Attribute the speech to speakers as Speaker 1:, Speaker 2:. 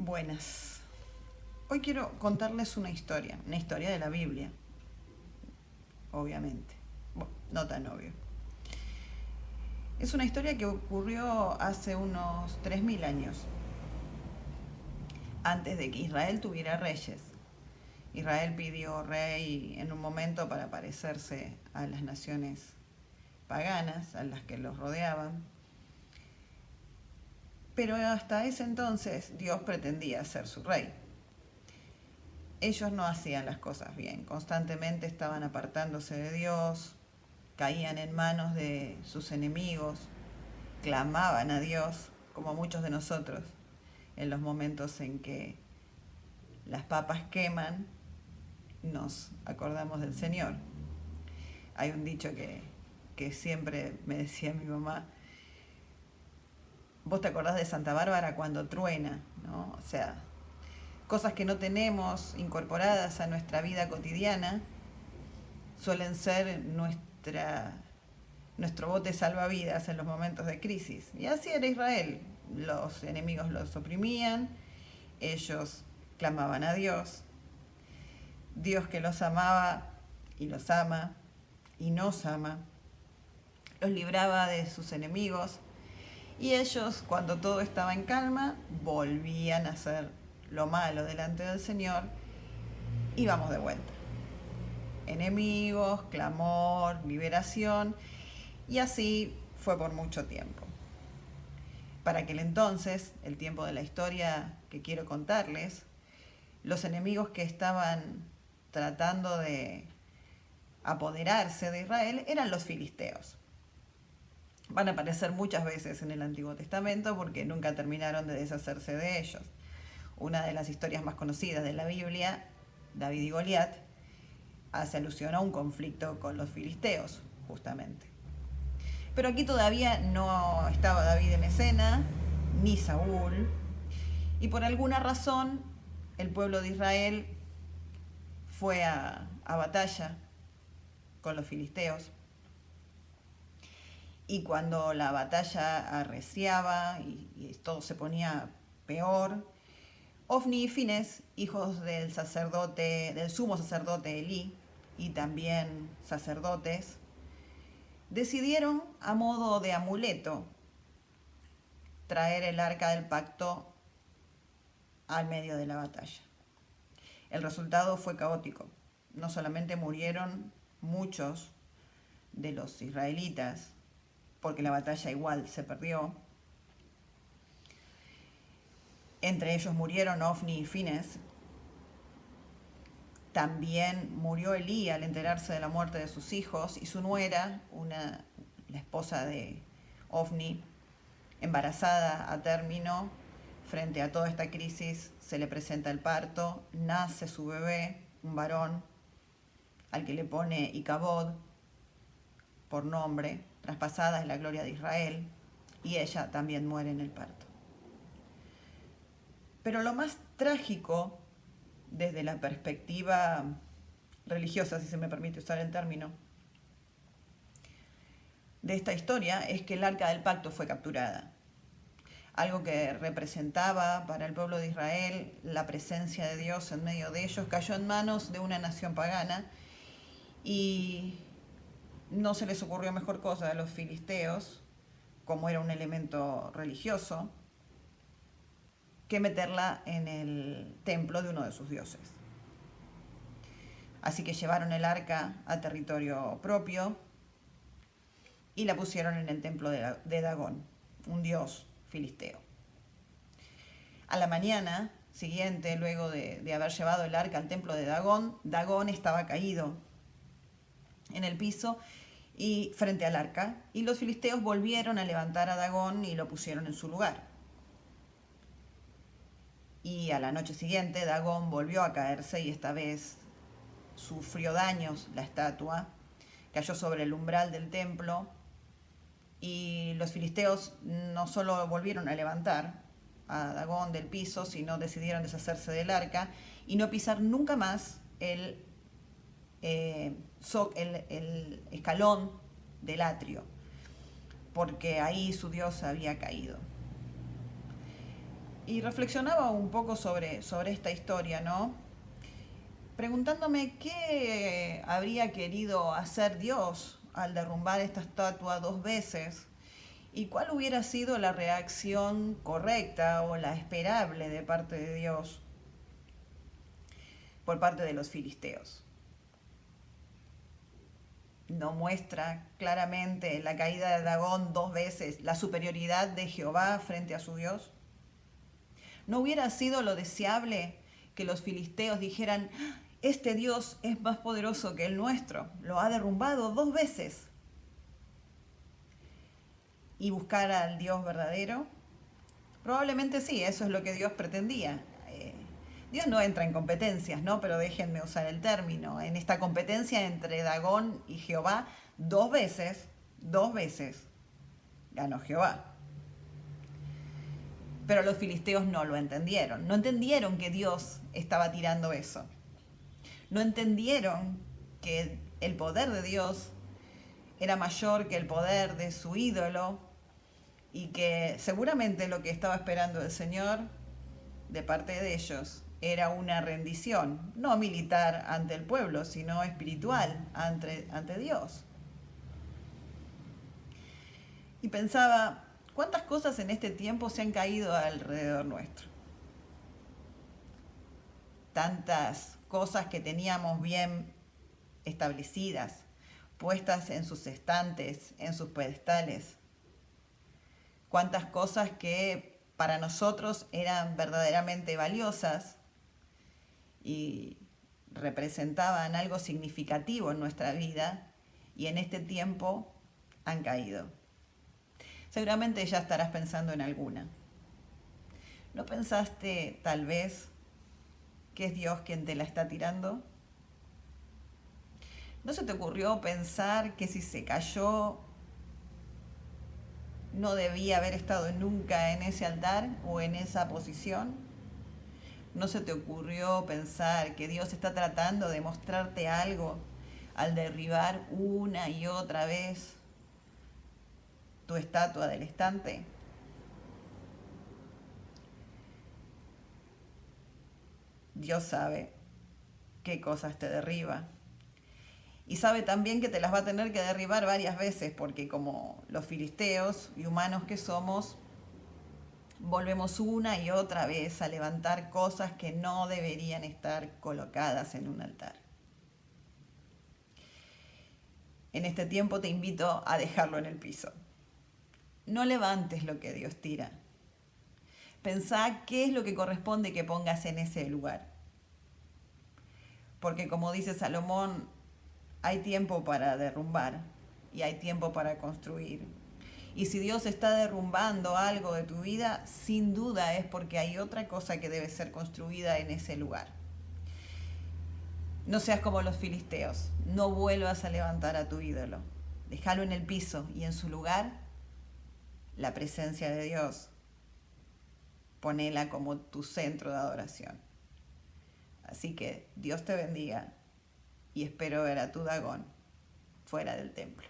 Speaker 1: Buenas. Hoy quiero contarles una historia de la Biblia, obviamente. Bueno, no tan obvio. Es una historia que ocurrió hace unos 3000 años, antes de que Israel tuviera reyes. Israel pidió rey en un momento para parecerse a las naciones paganas, a las que los rodeaban. Pero hasta ese entonces Dios pretendía ser su rey. Ellos no hacían las cosas bien, constantemente estaban apartándose de Dios, caían en manos de sus enemigos, clamaban a Dios, como muchos de nosotros, en los momentos en que las papas queman, nos acordamos del Señor. Hay un dicho que siempre me decía mi mamá: vos te acordás de Santa Bárbara cuando truena, ¿no? O sea, cosas que no tenemos incorporadas a nuestra vida cotidiana suelen ser nuestro bote salvavidas en los momentos de crisis. Y así era Israel. Los enemigos los oprimían, ellos clamaban a Dios. Dios, que los amaba y los ama y nos ama, los libraba de sus enemigos, y ellos, cuando todo estaba en calma, volvían a hacer lo malo delante del Señor y vamos de vuelta. Enemigos, clamor, liberación, y así fue por mucho tiempo. Para aquel entonces, el tiempo de la historia que quiero contarles, los enemigos que estaban tratando de apoderarse de Israel eran los filisteos. Van a aparecer muchas veces en el Antiguo Testamento porque nunca terminaron de deshacerse de ellos. Una de las historias más conocidas de la Biblia, David y Goliat, hace alusión a un conflicto con los filisteos, justamente. Pero aquí todavía no estaba David en escena, ni Saúl, y por alguna razón el pueblo de Israel fue a batalla con los filisteos. Y cuando la batalla arreciaba y todo se ponía peor, Ofni y Fines, hijos del sumo sacerdote Elí, y también sacerdotes, decidieron, a modo de amuleto, traer el arca del pacto al medio de la batalla. El resultado fue caótico. No solamente murieron muchos de los israelitas, porque la batalla igual se perdió. Entre ellos murieron Ofni y Fines. También murió Elí al enterarse de la muerte de sus hijos, y su nuera, la esposa de Ofni, embarazada a término. Frente a toda esta crisis se le presenta el parto, nace su bebé, un varón, al que le pone Icabod por nombre. Traspasada es la gloria de Israel, y ella también muere en el parto. Pero lo más trágico, desde la perspectiva religiosa, si se me permite usar el término, de esta historia, es que el arca del pacto fue capturada. Algo que representaba para el pueblo de Israel la presencia de Dios en medio de ellos, cayó en manos de una nación pagana, y no se les ocurrió mejor cosa a los filisteos, como era un elemento religioso, que meterla en el templo de uno de sus dioses. Así que llevaron el arca a territorio propio y la pusieron en el templo de Dagón, un dios filisteo. A la mañana siguiente, luego de haber llevado el arca al templo de Dagón, Dagón estaba caído en el piso y frente al arca, y los filisteos volvieron a levantar a Dagón y lo pusieron en su lugar. Y a la noche siguiente Dagón volvió a caerse, y esta vez sufrió daños la estatua, cayó sobre el umbral del templo, y los filisteos no solo volvieron a levantar a Dagón del piso, sino decidieron deshacerse del arca y no pisar nunca más el escalón del atrio, porque ahí su dios había caído. Y reflexionaba un poco sobre esta historia, ¿no? Preguntándome qué habría querido hacer Dios al derrumbar esta estatua 2 veces y cuál hubiera sido la reacción correcta o la esperable de parte de Dios por parte de los filisteos. No muestra claramente la caída de Dagón 2 veces la superioridad de Jehová frente a su Dios. ¿No hubiera sido lo deseable que los filisteos dijeran: este Dios es más poderoso que el nuestro, lo ha derrumbado 2 veces? Y buscar al Dios verdadero. Probablemente sí, eso es lo que Dios pretendía. Dios no entra en competencias, ¿no? Pero déjenme usar el término. En esta competencia entre Dagón y Jehová, 2 veces ganó Jehová. Pero los filisteos no lo entendieron. No entendieron que Dios estaba tirando eso. No entendieron que el poder de Dios era mayor que el poder de su ídolo y que seguramente lo que estaba esperando el Señor de parte de ellos era una rendición, no militar ante el pueblo, sino espiritual ante Dios. Y pensaba, ¿cuántas cosas en este tiempo se han caído alrededor nuestro? Tantas cosas que teníamos bien establecidas, puestas en sus estantes, en sus pedestales. Cuántas cosas que para nosotros eran verdaderamente valiosas y representaban algo significativo en nuestra vida y en este tiempo han caído. Seguramente ya estarás pensando en alguna. ¿No pensaste tal vez que es Dios quien te la está tirando? ¿No se te ocurrió pensar que si se cayó no debía haber estado nunca en ese altar o en esa posición? ¿No se te ocurrió pensar que Dios está tratando de mostrarte algo al derribar una y otra vez tu estatua del estante? Dios sabe qué cosas te derriba. Y sabe también que te las va a tener que derribar varias veces, porque como los filisteos y humanos que somos, volvemos una y otra vez a levantar cosas que no deberían estar colocadas en un altar. En este tiempo te invito a dejarlo en el piso. No levantes lo que Dios tira. Pensá qué es lo que corresponde que pongas en ese lugar. Porque como dice Salomón, hay tiempo para derrumbar y hay tiempo para construir. Y si Dios está derrumbando algo de tu vida, sin duda es porque hay otra cosa que debe ser construida en ese lugar. No seas como los filisteos, no vuelvas a levantar a tu ídolo. Déjalo en el piso y en su lugar, la presencia de Dios. Ponela como tu centro de adoración. Así que Dios te bendiga y espero ver a tu Dagón fuera del templo.